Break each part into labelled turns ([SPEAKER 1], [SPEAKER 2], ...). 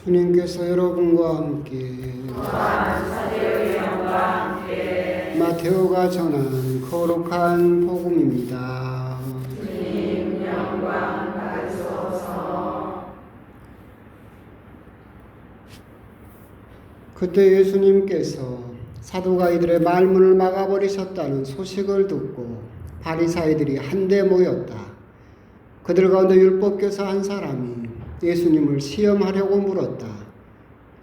[SPEAKER 1] 주님께서 여러분과 함께 마테오가 전한 거룩한 복음입니다.
[SPEAKER 2] 주님 영광 받으소서.
[SPEAKER 1] 그때 예수님께서 사두가 이들의 말문을 막아버리셨다는 소식을 듣고 바리사이들이 한데 모였다. 그들 가운데 율법교사 한 사람이 예수님을 시험하려고 물었다.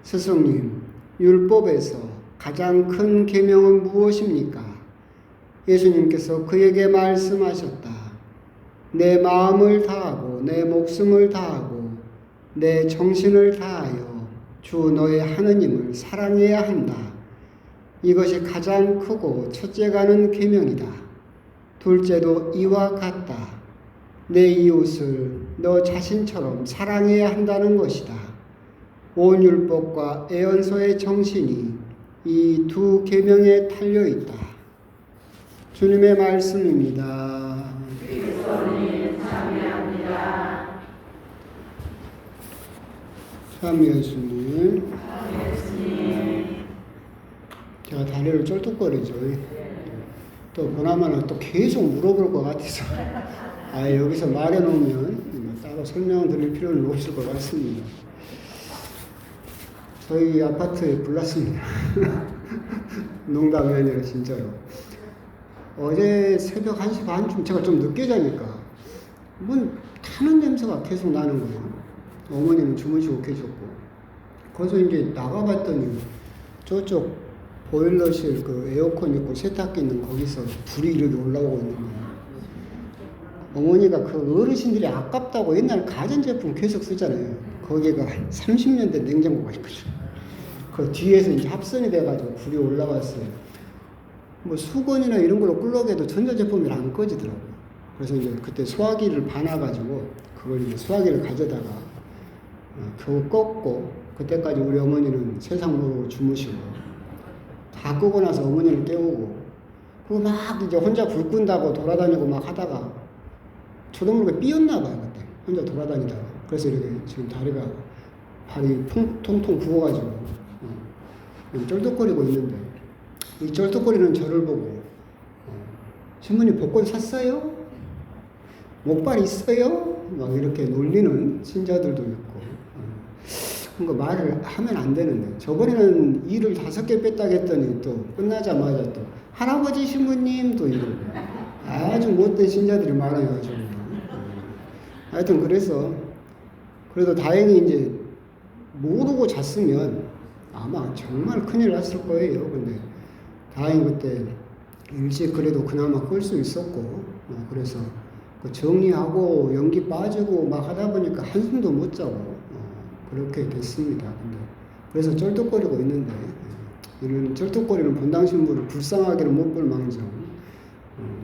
[SPEAKER 1] 스승님, 율법에서 가장 큰 계명은 무엇입니까? 예수님께서 그에게 말씀하셨다. 내 마음을 다하고 내 목숨을 다하고 내 정신을 다하여 주 너의 하느님을 사랑해야 한다. 이것이 가장 크고 첫째가는 계명이다. 둘째도 이와 같다. 내 이웃을 너 자신처럼 사랑해야 한다는 것이다. 온 율법과 애언서의 정신이 이 두 계명에 달려 있다. 주님의 말씀입니다.
[SPEAKER 2] 그리스도님 참여합니다.
[SPEAKER 1] 참 예수님.
[SPEAKER 2] 예수님.
[SPEAKER 1] 제가 다리를 쩔뚝거리죠. 또 보나마나 또 계속 물어볼 것 같아서 여기서 말해놓으면 따로 설명 드릴 필요는 없을 것 같습니다. 저희 아파트에 불났습니다. 농담이 아니라 진짜로. 어제 새벽 1시 반쯤 제가 좀 늦게 자니까 타는 냄새가 계속 나는 거예요. 어머니는 주무시고 계셨고. 거기서 이제 나가봤더니 저쪽 보일러실 그 에어컨 있고 세탁기 있는 거기서 불이 이렇게 올라오고 있는 거예요. 어머니가 그 어르신들이 아깝다고 옛날 가전제품 계속 쓰잖아요. 거기가 한 30년 된 냉장고가 있거든요. 그 뒤에서 이제 합선이 돼가지고 불이 올라왔어요. 뭐 수건이나 이런 걸로 끓여도 전자제품이 안 꺼지더라고요. 그래서 이제 그때 소화기를 봐놔가지고 그걸 이제 소화기를 가져다가 겨우 껐고, 그때까지 우리 어머니는 세상 모르고 주무시고, 다 끄고 나서 어머니를 깨우고, 그리고 막 이제 혼자 불 끈다고 돌아다니고 막 하다가 저도 모르게 삐었나 봐요. 그때 혼자 돌아다니다가. 그래서 이렇게 지금 다리가 발이 통통 부어가지고 쩔뚝거리고 있는데, 이 쩔뚝거리는 저를 보고 신부님 복권 샀어요? 목발 있어요? 막 이렇게 놀리는 신자들도 있고, 그러니까 말을 하면 안 되는데, 저번에는 이를 5개 뺐다고 했더니 또 끝나자마자 또 할아버지 신부님 또 이러고 아주 못된 신자들이 많아요. 하여튼 그래도 다행히 이제 모르고 잤으면 아마 정말 큰일 났을 거예요. 근데 다행히 그때 일찍 그래도 그나마 끌 수 있었고, 그래서 정리하고 연기 빠지고 막 하다 보니까 한숨도 못 자고 그렇게 됐습니다. 근데 그래서 쩔뚝거리고 있는데, 이런 쩔뚝거리는 본당 신부를 불쌍하게는 못 볼 망정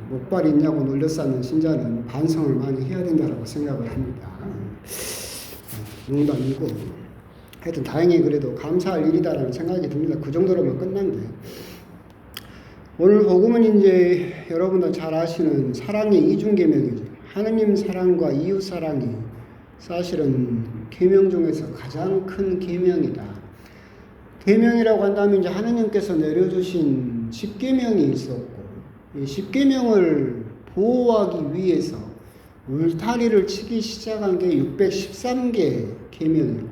[SPEAKER 1] 목발이 있냐고 놀려싸는 신자는 반성을 많이 해야 된다고 생각을 합니다. 농담이고, 하여튼 다행히 그래도 감사할 일이다라는 생각이 듭니다. 그 정도로만 끝난데, 오늘 복음은 이제 여러분도 잘 아시는 사랑의 이중계명이죠. 하느님 사랑과 이웃 사랑이 사실은 계명 중에서 가장 큰 계명이다. 계명이라고 한다면 이제 하느님께서 내려주신 10계명이 있었고, 이 10계명을 보호하기 위해서 울타리를 치기 시작한 게 613개 계명이고,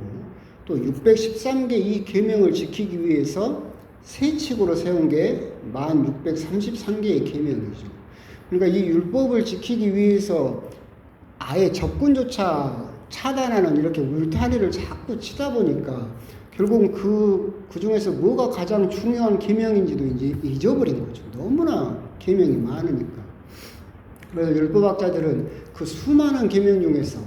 [SPEAKER 1] 또 613개 이 계명을 지키기 위해서 새 칙으로 세운 게 1633개의 계명이죠. 그러니까 이 율법을 지키기 위해서 아예 접근조차 차단하는 이렇게 울타리를 자꾸 치다 보니까 결국은 그 중에서 뭐가 가장 중요한 계명인지도 이제 잊어버린 거죠. 너무나 계명이 많으니까. 그래서 율법학자들은 그 수많은 계명 중에서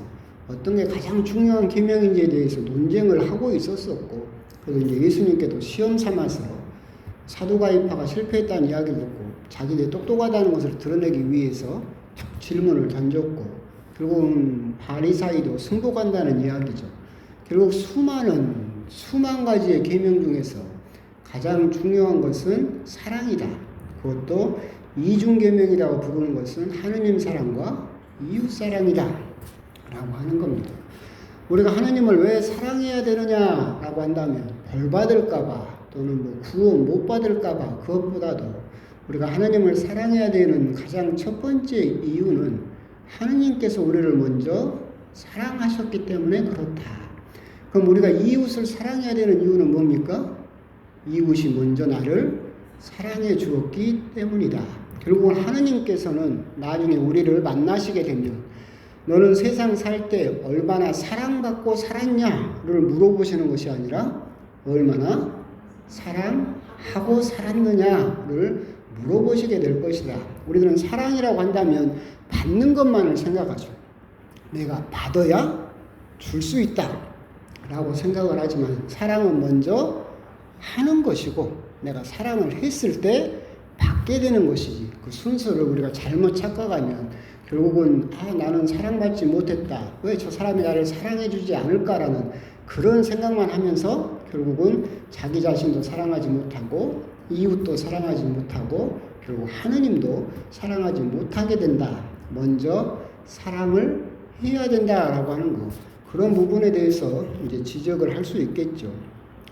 [SPEAKER 1] 어떤 게 가장 중요한 계명인지에 대해서 논쟁을 하고 있었었고, 그래서 이제 예수님께도 시험 삼아서 사두가이파가 실패했다는 이야기를 듣고 자기들이 똑똑하다는 것을 드러내기 위해서 질문을 던졌고, 결국은 바리사이도 승복한다는 이야기죠. 결국 수만 가지의 계명 중에서 가장 중요한 것은 사랑이다. 그것도 이중계명이라고 부르는 것은 하느님 사랑과 이웃 사랑이다 라고 하는 겁니다. 우리가 하나님을 왜 사랑해야 되느냐라고 한다면 벌 받을까봐 또는 뭐 구원 못 받을까봐 그것보다도 우리가 하나님을 사랑해야 되는 가장 첫 번째 이유는 하나님께서 우리를 먼저 사랑하셨기 때문에 그렇다. 그럼 우리가 이웃을 사랑해야 되는 이유는 뭡니까? 이웃이 먼저 나를 사랑해 주었기 때문이다. 결국은 하나님께서는 나중에 우리를 만나시게 되면 너는 세상 살 때 얼마나 사랑받고 살았냐를 물어보시는 것이 아니라 얼마나 사랑하고 살았느냐를 물어보시게 될 것이다. 우리들은 사랑이라고 한다면 받는 것만을 생각하죠. 내가 받아야 줄 수 있다 라고 생각을 하지만 사랑은 먼저 하는 것이고 내가 사랑을 했을 때 받게 되는 것이지 그 순서를 우리가 잘못 착각하면 결국은 나는 사랑받지 못했다. 왜 저 사람이 나를 사랑해 주지 않을까라는 그런 생각만 하면서 결국은 자기 자신도 사랑하지 못하고 이웃도 사랑하지 못하고 결국 하느님도 사랑하지 못하게 된다. 먼저 사랑을 해야 된다라고 하는 거. 그런 부분에 대해서 이제 지적을 할 수 있겠죠.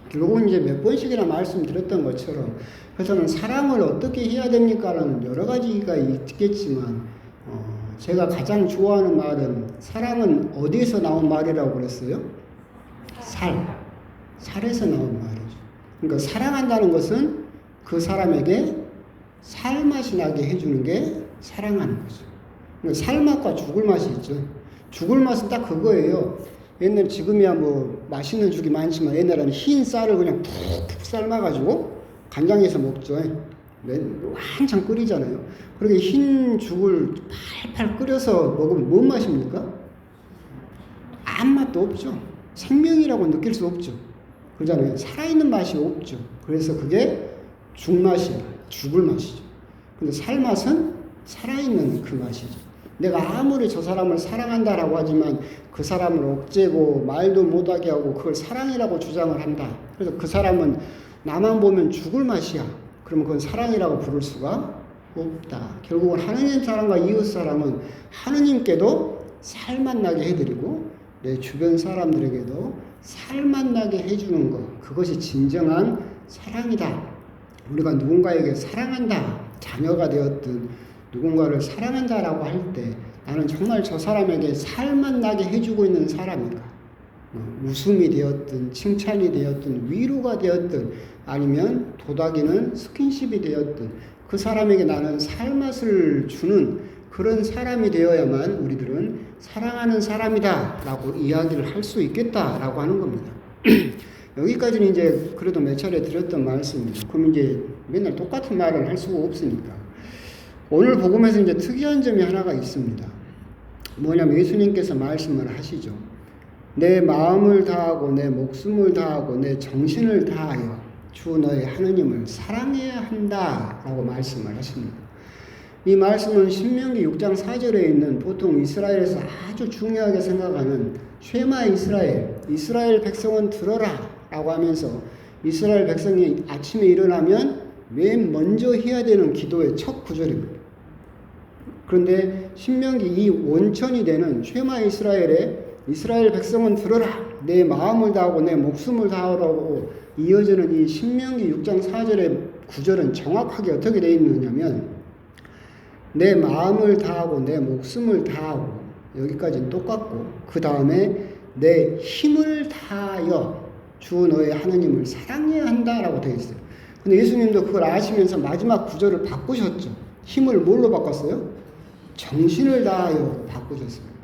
[SPEAKER 1] 결국은 이제 몇 번씩이나 말씀드렸던 것처럼 그래서는 사랑을 어떻게 해야 됩니까라는 여러 가지가 있겠지만 제가 가장 좋아하는 말은 사랑은 어디에서 나온 말이라고 그랬어요? 살에서 나온 말이죠. 그러니까 사랑한다는 것은 그 사람에게 살맛이 나게 해주는 게 사랑하는 거죠. 그러니까 살맛과 죽을 맛이 있죠. 죽을 맛은 딱 그거예요. 옛날 지금이야 뭐 맛있는 죽이 많지만 옛날에는 흰 쌀을 그냥 푹푹 삶아가지고 간장에서 먹죠. 한참 끓이잖아요. 그렇게 흰 죽을 팔팔 끓여서 먹으면 뭔 맛입니까? 아무 맛도 없죠. 생명이라고 느낄 수 없죠. 그러잖아요. 살아있는 맛이 없죠. 그래서 그게 죽맛이에요. 죽을 맛이죠. 근데 살맛은 살아있는 그 맛이죠. 내가 아무리 저 사람을 사랑한다라고 하지만 그 사람을 억제고 말도 못하게 하고 그걸 사랑이라고 주장을 한다. 그래서 그 사람은 나만 보면 죽을 맛이야. 그러면 그건 사랑이라고 부를 수가 없다. 결국은 하느님 사랑과 이웃 사랑은 하느님께도 살맛 나게 해드리고 내 주변 사람들에게도 살맛 나게 해주는 것. 그것이 진정한 사랑이다. 우리가 누군가에게 사랑한다. 자녀가 되었든 누군가를 사랑한다라고 할 때 나는 정말 저 사람에게 살맛 나게 해주고 있는 사람인가? 웃음이 되었든 칭찬이 되었든 위로가 되었든 아니면 도닥이는 스킨십이 되었든 그 사람에게 나는 살맛을 주는 그런 사람이 되어야만 우리들은 사랑하는 사람이다 라고 이야기를 할 수 있겠다라고 하는 겁니다. 여기까지는 이제 그래도 몇 차례 드렸던 말씀입니다. 그럼 이제 맨날 똑같은 말을 할 수가 없으니까 오늘 복음에서 이제 특이한 점이 하나가 있습니다. 뭐냐면 예수님께서 말씀을 하시죠. 내 마음을 다하고 내 목숨을 다하고 내 정신을 다하여 주 너의 하느님을 사랑해야 한다라고 말씀을 하십니다. 이 말씀은 신명기 6장 4절에 있는 보통 이스라엘에서 아주 중요하게 생각하는 쉐마 이스라엘 백성은 들어라 라고 하면서 이스라엘 백성이 아침에 일어나면 맨 먼저 해야 되는 기도의 첫 구절입니다. 그런데 신명기 이 원천이 되는 쉐마 이스라엘 백성은 들어라 내 마음을 다하고 내 목숨을 다하라고 이어지는 이 신명기 6장 4절의 구절은 정확하게 어떻게 되어 있느냐면 내 마음을 다하고 내 목숨을 다하고 여기까지는 똑같고 그 다음에 내 힘을 다하여 주 너의 하느님을 사랑해야 한다라고 되어 있어요. 근데 예수님도 그걸 아시면서 마지막 구절을 바꾸셨죠. 힘을 뭘로 바꿨어요? 정신을 다하여 바꾸셨습니다.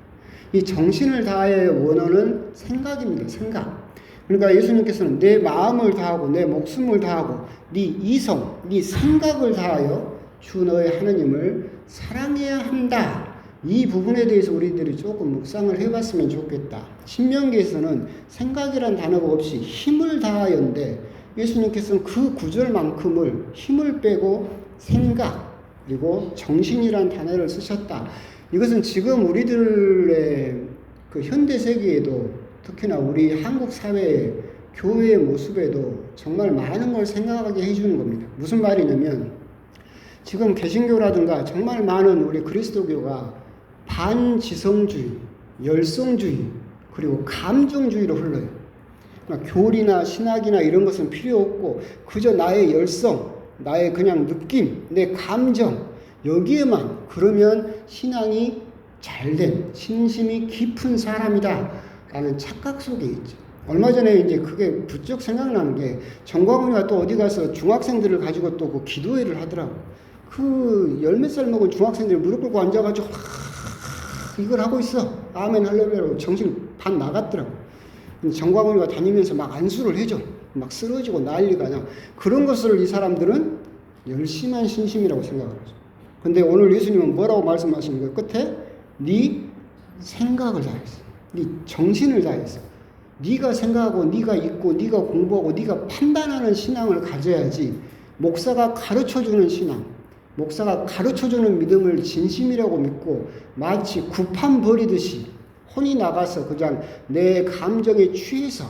[SPEAKER 1] 이 정신을 다하여의 원어는 생각입니다. 생각. 그러니까 예수님께서는 내 마음을 다하고 내 목숨을 다하고 네 이성, 네 생각을 다하여 주 너의 하느님을 사랑해야 한다. 이 부분에 대해서 우리들이 조금 묵상을 해봤으면 좋겠다. 신명기에서는 생각이란 단어가 없이 힘을 다하여인데 예수님께서는 그 구절만큼을 힘을 빼고 생각 그리고 정신이란 단어를 쓰셨다. 이것은 지금 우리들의 그 현대 세계에도 특히나 우리 한국 사회의 교회의 모습에도 정말 많은 걸 생각하게 해주는 겁니다. 무슨 말이냐면 지금 개신교라든가 정말 많은 우리 그리스도교가 반지성주의, 열성주의 그리고 감정주의로 흘러요. 그러니까 교리나 신학이나 이런 것은 필요 없고 그저 나의 열성, 나의 그냥 느낌, 내 감정 여기에만 그러면 신앙이 잘된 신심이 깊은 사람이다 라는 착각 속에 있죠. 얼마 전에 이제 그게 부쩍 생각나는 게 정광훈이가 또 어디 가서 중학생들을 가지고 또 그 기도회를 하더라고. 그 열 몇 살 먹은 중학생들이 무릎 꿇고 앉아가지고 이걸 하고 있어. 아멘 할렐루야로 정신 반 나갔더라고. 정광훈이가 다니면서 막 안수를 해줘. 막 쓰러지고 난리가 나. 그런 것을 이 사람들은 열심한 신심이라고 생각을 하죠. 근데 오늘 예수님은 뭐라고 말씀하시는 거예요? 끝에 네 생각을 다했어. 네 정신을 다했어. 네가 생각하고 네가 읽고 네가 공부하고 네가 판단하는 신앙을 가져야지. 목사가 가르쳐주는 신앙, 목사가 가르쳐주는 믿음을 진심이라고 믿고 마치 구판 버리듯이 혼이 나가서 그냥 내 감정에 취해서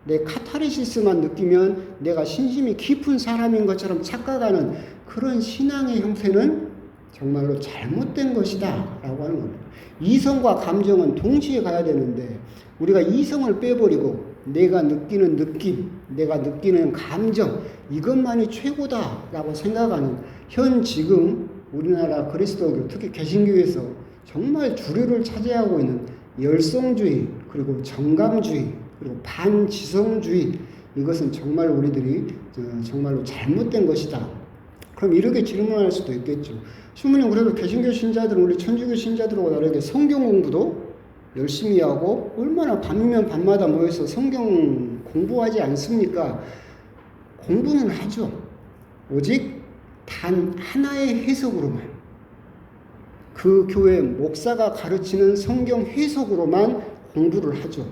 [SPEAKER 1] 내 카타르시스만 느끼면 내가 신심이 깊은 사람인 것처럼 착각하는 그런 신앙의 형태는 정말로 잘못된 것이다 라고 하는 겁니다. 이성과 감정은 동시에 가야 되는데 우리가 이성을 빼버리고 내가 느끼는 느낌, 내가 느끼는 감정 이것만이 최고다 라고 생각하는 현 지금 우리나라 그리스도교 특히 개신교에서 정말 주류를 차지하고 있는 열성주의 그리고 정감주의 그리고 반지성주의 이것은 정말 우리들이 정말로 잘못된 것이다. 그럼 이렇게 질문할 수도 있겠죠. 신부님 그래도 개신교 신자들은 우리 천주교 신자들하고 다르게 성경 공부도 열심히 하고 얼마나 밤이면 밤마다 모여서 성경 공부하지 않습니까? 공부는 하죠. 오직 단 하나의 해석으로만 그 교회 목사가 가르치는 성경 해석으로만 공부를 하죠.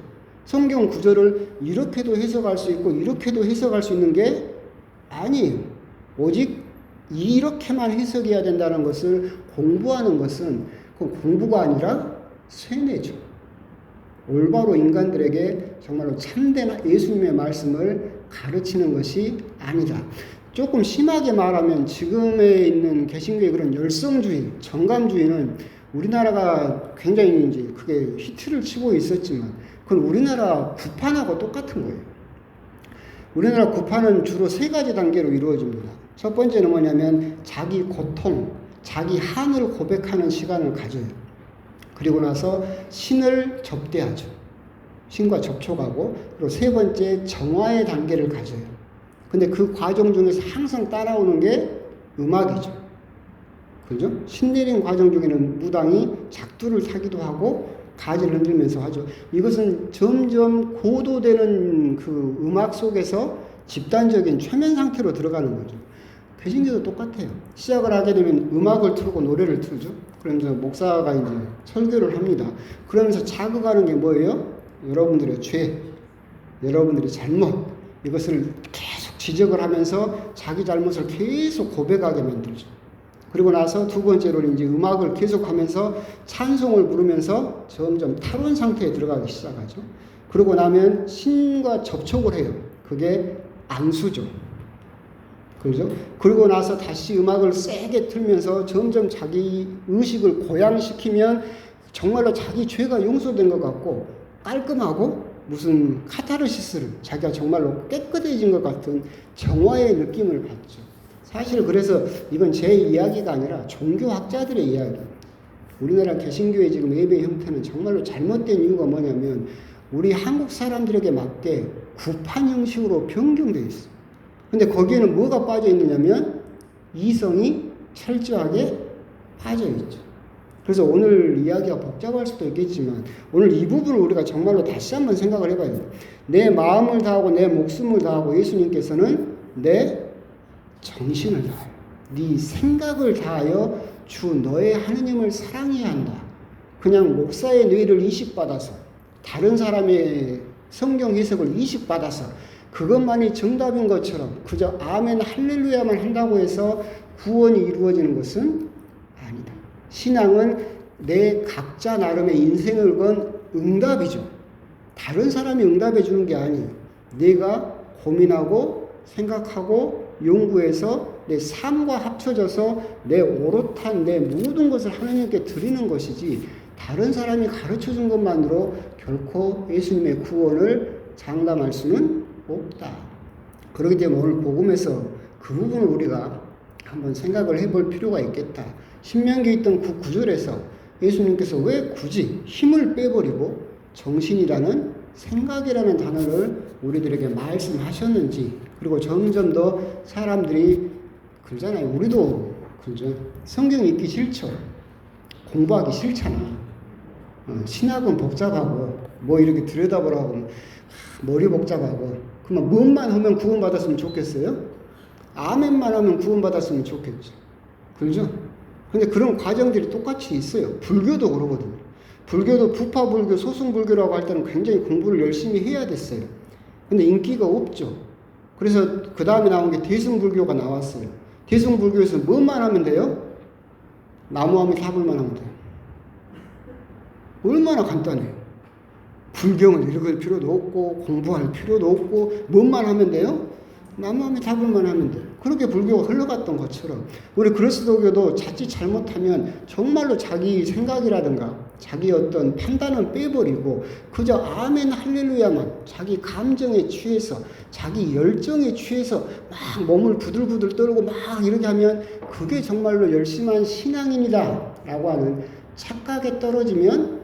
[SPEAKER 1] 성경 구절을 이렇게도 해석할 수 있고 이렇게도 해석할 수 있는 게 아니에요. 오직 이렇게만 해석해야 된다는 것을 공부하는 것은 그 공부가 아니라 쇠뇌죠. 올바로 인간들에게 정말로 참된 예수님의 말씀을 가르치는 것이 아니다. 조금 심하게 말하면 지금에 있는 개신교의 그런 열성주의, 정감주의는 우리나라가 굉장히 이제 그게 히트를 치고 있었지만 그건 우리나라 구판하고 똑같은 거예요. 우리나라 구판은 주로 세 가지 단계로 이루어집니다. 첫 번째는 뭐냐면 자기 고통, 자기 한을 고백하는 시간을 가져요. 그리고 나서 신을 접대하죠. 신과 접촉하고 그리고 세 번째 정화의 단계를 가져요. 근데 그 과정 중에서 항상 따라오는 게 음악이죠. 그죠? 신내림 과정 중에는 무당이 작두를 타기도 하고 가지를 흔들면서 하죠. 이것은 점점 고도되는 그 음악 속에서 집단적인 최면 상태로 들어가는 거죠. 개신교도 똑같아요. 시작을 하게 되면 음악을 틀고 노래를 틀죠. 그러면서 목사가 이제 설교를 합니다. 그러면서 자극하는 게 뭐예요? 여러분들의 죄, 여러분들의 잘못, 이것을 계속 지적을 하면서 자기 잘못을 계속 고백하게 만들죠. 그리고 나서 두 번째로는 이제 음악을 계속하면서 찬송을 부르면서 점점 탈원 상태에 들어가기 시작하죠. 그러고 나면 신과 접촉을 해요. 그게 안수죠. 그죠? 그러고 나서 다시 음악을 세게 틀면서 점점 자기 의식을 고양시키면 정말로 자기 죄가 용서된 것 같고 깔끔하고 무슨 카타르시스를 자기가 정말로 깨끗해진 것 같은 정화의 느낌을 받죠. 사실 그래서 이건 제 이야기가 아니라 종교학자들의 이야기입니다. 우리나라 개신교의 지금 예배 형태는 정말로 잘못된 이유가 뭐냐면 우리 한국 사람들에게 맞게 구판 형식으로 변경되어 있어요. 근데 거기에는 뭐가 빠져 있느냐면 이성이 철저하게 빠져 있죠. 그래서 오늘 이야기가 복잡할 수도 있겠지만 오늘 이 부분을 우리가 정말로 다시 한번 생각을 해봐야 돼요. 내 마음을 다하고 내 목숨을 다하고 예수님께서는 내 정신을 다하여 네 생각을 다하여 주 너의 하느님을 사랑해야 한다. 그냥 목사의 뇌를 이식받아서 다른 사람의 성경 해석을 이식받아서 그것만이 정답인 것처럼 그저 아멘 할렐루야만 한다고 해서 구원이 이루어지는 것은 아니다. 신앙은 내 각자 나름의 인생을 건 응답이죠. 다른 사람이 응답해 주는 게 아니에요. 내가 고민하고 생각하고 연구해서 내 삶과 합쳐져서 내 오롯한 내 모든 것을 하나님께 드리는 것이지 다른 사람이 가르쳐 준 것만으로 결코 예수님의 구원을 장담할 수는 없다. 그렇기 때문에 오늘 복음에서 그 부분을 우리가 한번 생각을 해볼 필요가 있겠다. 신명기에 있던 그 구절에서 예수님께서 왜 굳이 힘을 빼버리고 정신이라는 생각이라는 단어를 우리들에게 말씀하셨는지, 그리고 점점 더 사람들이 그러잖아요. 우리도 그죠? 성경 읽기 싫죠. 공부하기 싫잖아. 신학은 복잡하고 뭐 이렇게 들여다보라고 머리 복잡하고, 그러면 뭐만 하면 구원받았으면 좋겠어요? 아멘만 하면 구원받았으면 좋겠죠. 그죠? 근데 그런 과정들이 똑같이 있어요. 불교도 그러거든요. 불교도 부파불교, 소승불교라고 할 때는 굉장히 공부를 열심히 해야 됐어요. 근데 인기가 없죠. 그래서 그 다음에 나온 게 대승불교가 나왔어요. 대승불교에서 뭐만 하면 돼요? 나무하면 타불만 하면 돼요. 얼마나 간단해요. 불경을 읽을 필요도 없고 공부할 필요도 없고 뭐만 하면 돼요? 나무하면 타불만 하면 돼요. 그렇게 불교가 흘러갔던 것처럼 우리 그리스도교도 자칫 잘못하면 정말로 자기 생각이라든가 자기 어떤 판단은 빼버리고 그저 아멘 할렐루야만 자기 감정에 취해서 자기 열정에 취해서 막 몸을 부들부들 떨고 막 이렇게 하면 그게 정말로 열심한 신앙인이다 라고 하는 착각에 떨어지면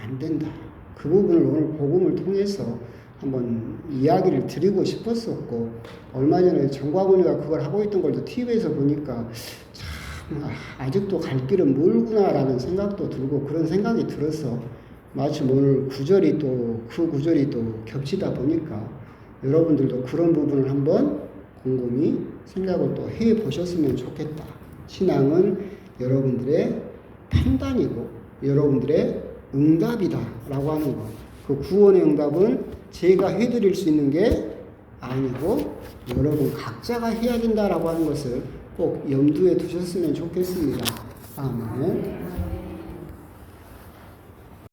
[SPEAKER 1] 안 된다. 그 부분을 오늘 복음을 통해서 한번 이야기를 드리고 싶었었고, 얼마 전에 정과군이가 그걸 하고 있던 걸 TV에서 보니까 참 아직도 갈 길은 멀구나라는 생각도 들고 그런 생각이 들어서 마침 오늘 구절이 또 그 구절이 또 겹치다 보니까 여러분들도 그런 부분을 한번 곰곰이 생각을 또 해 보셨으면 좋겠다. 신앙은 여러분들의 판단이고 여러분들의 응답이다 라고 하는 거. 그 구원의 응답은 제가 해드릴 수 있는 게 아니고 여러분 각자가 해야 된다라고 하는 것을 꼭 염두에 두셨으면 좋겠습니다. 아멘.